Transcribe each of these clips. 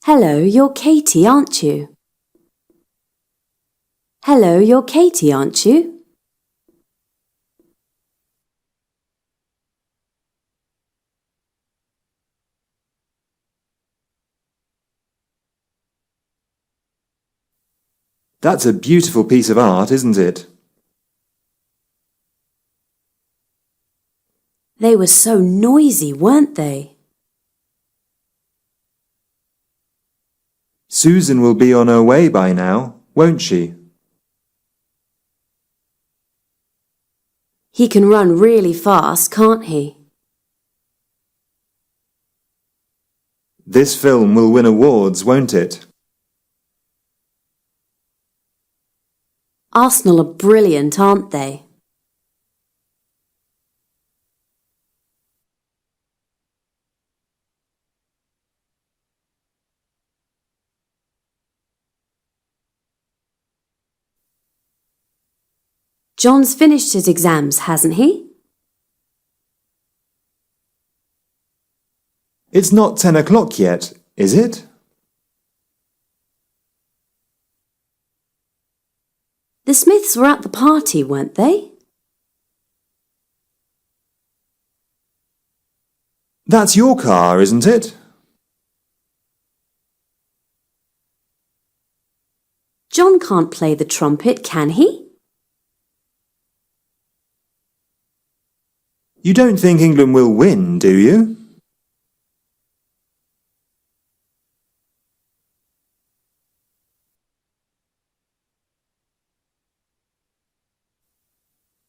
Hello, you're Katie, aren't you? Hello, you're Katie, aren't you? That's a beautiful piece of art, isn't it? They were so noisy, weren't they? Susan will be on her way by now, won't she? He can run really fast, can't he? This film will win awards, won't it? Arsenal are brilliant, aren't they? John's finished his exams, hasn't he? It's not 10 o'clock yet, is it? The Smiths were at the party, weren't they? That's your car, isn't it? John can't play the trumpet, can he? You don't think England will win, do you?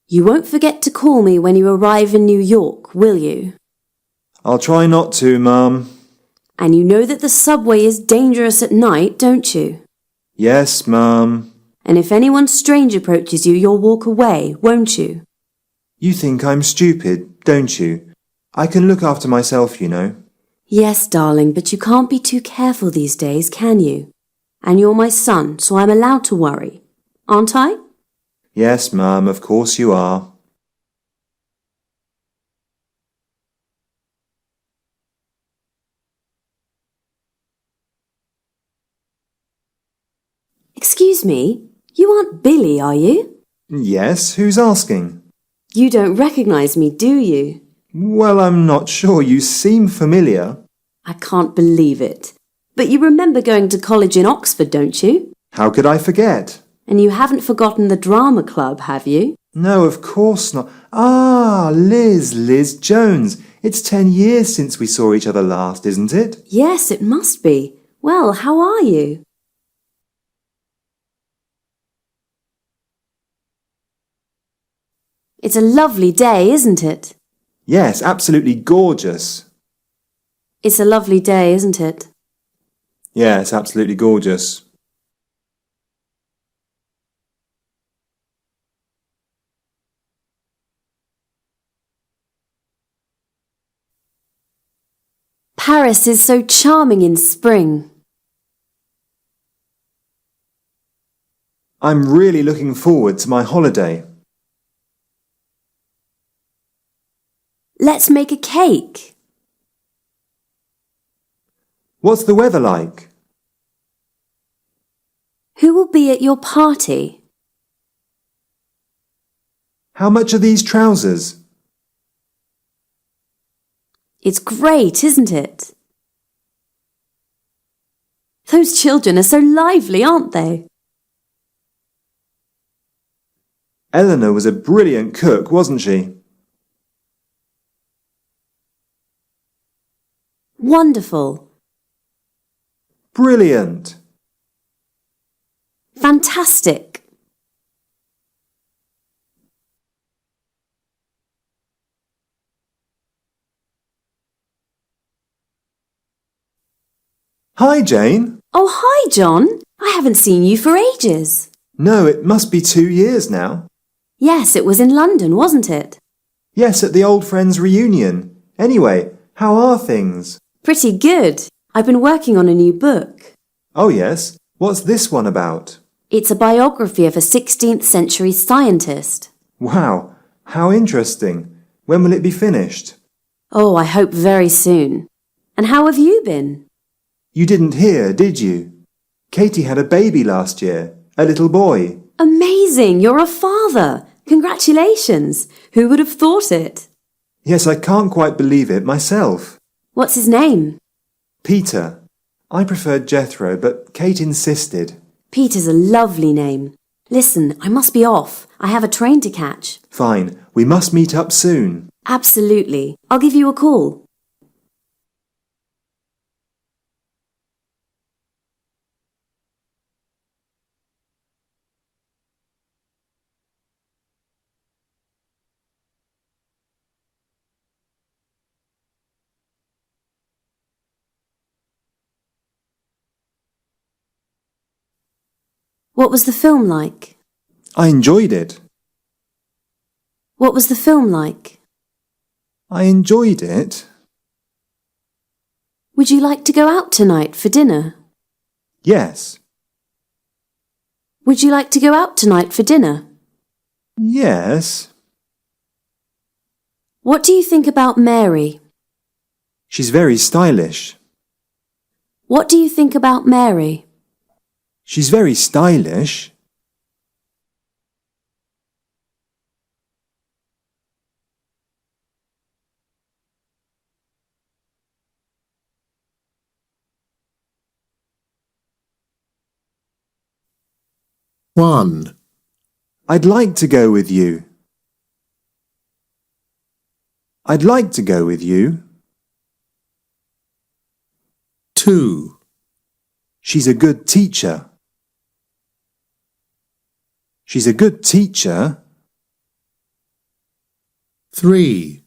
You won't forget to call me when you arrive in New York, will you? I'll try not to, Mum. And you know that the subway is dangerous at night, don't you? Yes, Mum. And if anyone strange approaches you, you'll walk away, won't you? You think I'm stupid, don't you? I can look after myself, you know. Yes, darling, but you can't be too careful these days, can you? And you're my son, so I'm allowed to worry. Aren't I? Yes, Mum, of course you are. Excuse me, you aren't Billy, are you? Yes, who's asking? You don't recognise me, do you? Well, I'm not sure. You seem familiar. I can't believe it. But you remember going to college in Oxford, don't you? How could I forget? And you haven't forgotten the drama club, have you? No, of course not. Ah, Liz Jones. It's 10 years since we saw each other last, isn't it? Yes, it must be. Well, how are you? It's a lovely day, isn't it? Yes, absolutely gorgeous. It's a lovely day, isn't it? Yes, absolutely gorgeous. Paris is so charming in spring. I'm really looking forward to my holiday. Let's make a cake. What's the weather like? Who will be at your party? How much are these trousers? It's great, isn't it? Those children are so lively, aren't they? Eleanor was a brilliant cook, wasn't she? Wonderful. Brilliant. Fantastic. Hi, Jane. Oh, hi, John. I haven't seen you for ages. No, it must be 2 years now. Yes, it was in London, wasn't it? Yes, at the old friends reunion. Anyway, how are things? Pretty good. I've been working on a new book. Oh, yes. What's this one about? It's a biography of a 16th century scientist. Wow, how interesting. When will it be finished? Oh, I hope very soon. And how have you been? You didn't hear, did you? Katie had a baby last year, a little boy. Amazing! You're a father! Congratulations! Who would have thought it? Yes, I can't quite believe it myself. What's his name? Peter. I preferred Jethro, but Kate insisted. Peter's a lovely name. Listen, I must be off. I have a train to catch. Fine, we must meet up soon. Absolutely. I'll give you a call. What was the film like? I enjoyed it. What was the film like? I enjoyed it. Would you like to go out tonight for dinner? Yes. Would you like to go out tonight for dinner? Yes. What do you think about Mary? She's very stylish. What do you think about Mary? She's very stylish. One, I'd like to go with you. I'd like to go with you. two, She's a good teacher. She's a good teacher. three,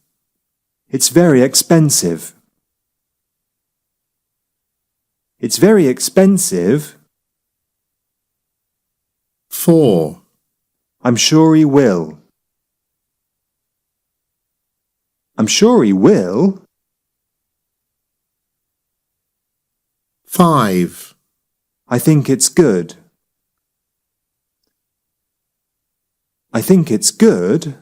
It's very expensive. It's very expensive. four, I'm sure he will. I'm sure he will. five, I think it's good. I think it's good.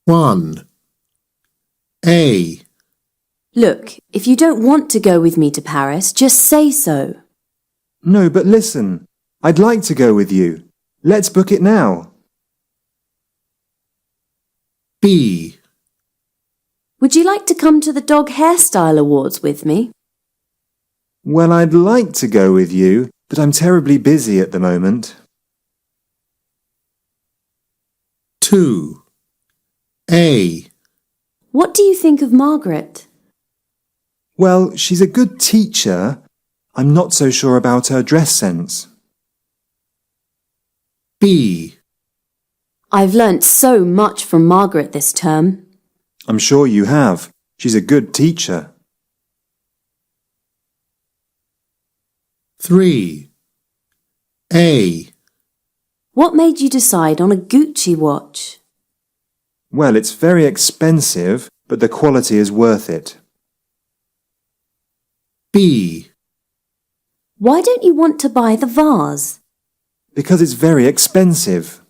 one, A, Look, if you don't want to go with me to Paris, just say so. No, but listen. I'd like to go with you. Let's book it now. B, Would you like to come to the Dog Hairstyle Awards with me? Well, I'd like to go with you, but I'm terribly busy at the moment. two, A, What do you think of Margaret? Well, she's a good teacher. I'm not so sure about her dress sense. B, I've learnt so much from Margaret this term. I'm sure you have. She's a good teacher. three, A, What made you decide on a Gucci watch? Well, it's very expensive, but the quality is worth it. B, Why don't you want to buy the vase? Because it's very expensive.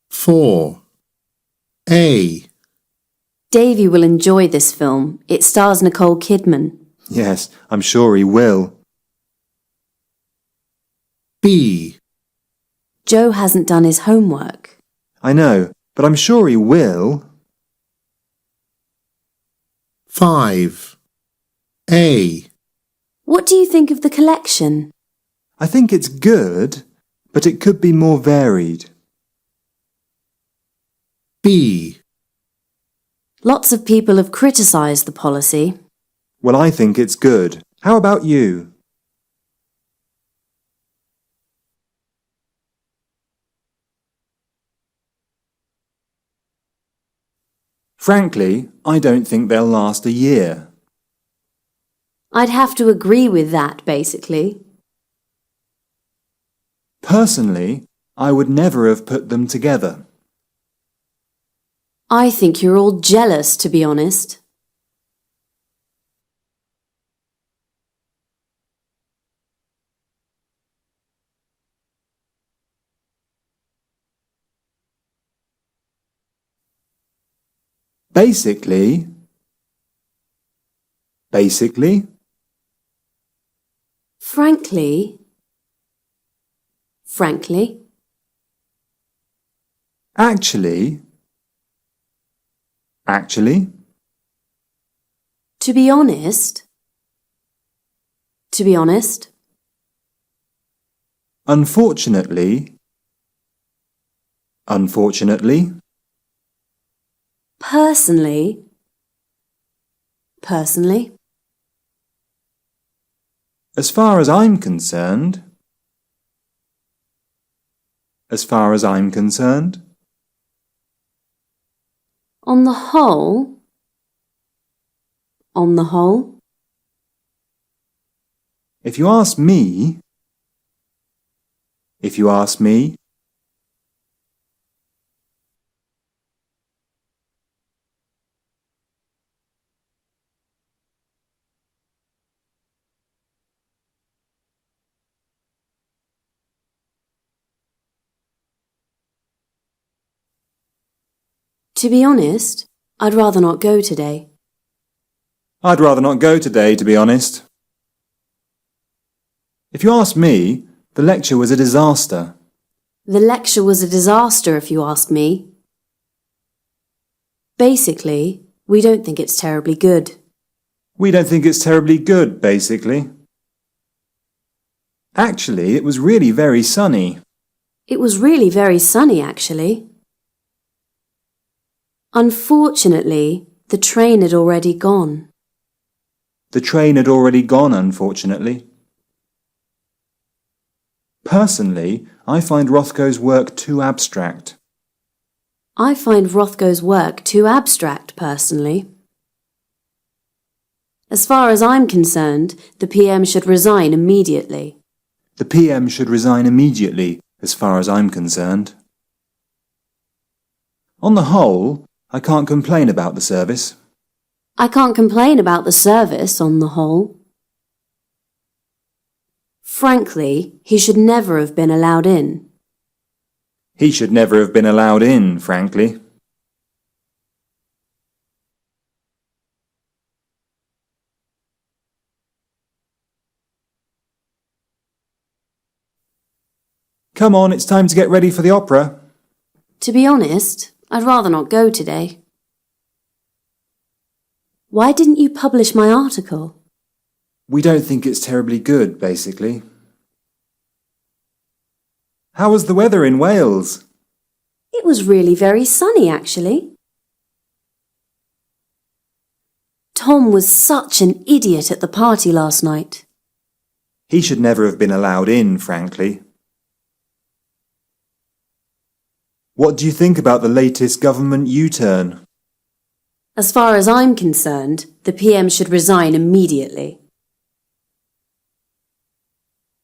four, A, Davy will enjoy this film. It stars Nicole Kidman. Yes, I'm sure he will. B, Joe hasn't done his homework. I know, but I'm sure he will. five, A, What do you think of the collection? I think it's good, but it could be more varied. B, Lots of people have criticised the policy. Well, I think it's good. How about you? Frankly, I don't think they'll last a year. I'd have to agree with that, basically. Personally, I would never have put them together. I think you're all jealous, to be honest. Basically, basically, Frankly, frankly, actually, actually, to be honest, to be honest, unfortunately, unfortunately, personally, personally, as far as I'm concerned, as far as I'm concerned, on the whole, on the whole, if you ask me, if you ask me, to be honest, I'd rather not go today. I'd rather not go today, to be honest. If you ask me, the lecture was a disaster. The lecture was a disaster, if you ask me. Basically, we don't think it's terribly good. We don't think it's terribly good, basically. Actually, it was really very sunny. It was really very sunny, actually. Unfortunately, the train had already gone. The train had already gone, unfortunately. Personally, I find Rothko's work too abstract. I find Rothko's work too abstract, personally. As far as I'm concerned, the PM should resign immediately. The PM should resign immediately, as far as I'm concerned. On the whole, I can't complain about the service. I can't complain about the service, on the whole. Frankly, he should never have been allowed in. He should never have been allowed in, frankly. Come on, it's time to get ready for the opera. To be honest, I'd rather not go today. Why didn't you publish my article? We don't think it's terribly good, basically. How was the weather in Wales? It was really very sunny, actually. Tom was such an idiot at the party last night. He should never have been allowed in, frankly. What do you think about the latest government U-turn? As far as I'm concerned, the PM should resign immediately.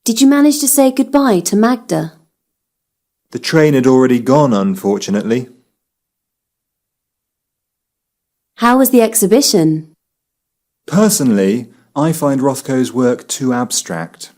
Did you manage to say goodbye to Magda? The train had already gone, unfortunately. How was the exhibition? Personally, I find Rothko's work too abstract.